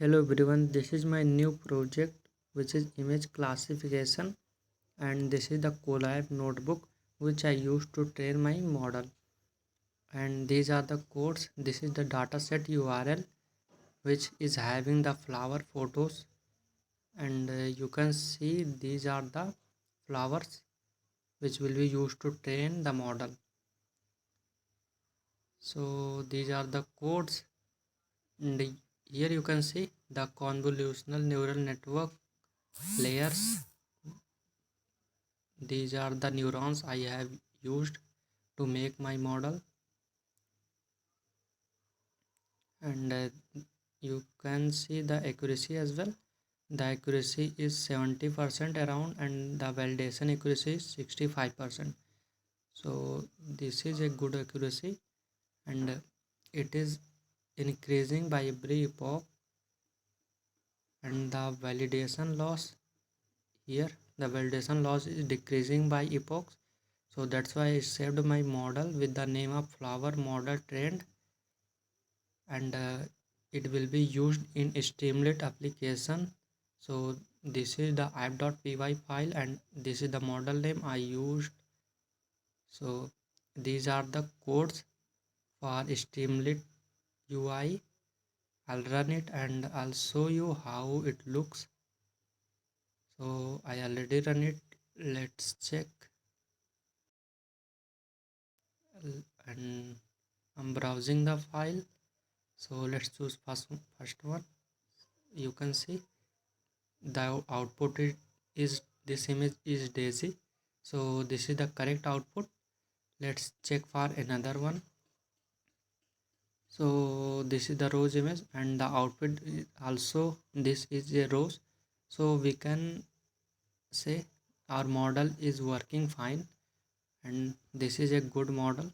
Hello everyone, this is my new project which is image classification, and this is the Colab notebook which I used to train my model. And these are the codes. This is the dataset URL which is having the flower photos, and you can see these are the flowers which will be used to train the model. So these are the codes, and here you can see the convolutional neural network layers. These are the neurons I have used to make my model, and you can see the accuracy as well. The accuracy is 70% around, and the validation accuracy is 65%. So this is a good accuracy, and it is increasing by every epoch. And the validation loss, here the validation loss is decreasing by epochs. So that's why I saved my model with the name of flower model trained, and it will be used in Streamlit application. So this is the app.py file, and this is the model name I used. So these are the codes for Streamlit UI. I'll run it and I'll show you how it looks. So I already run it. Let's check. And I'm browsing the file. So let's choose first one. You can see the output is this image is Daisy. So this is the correct output. Let's check for another one. So this is the rose image, and the output is also this is a rose. So we can say our model is working fine, and this is a good model.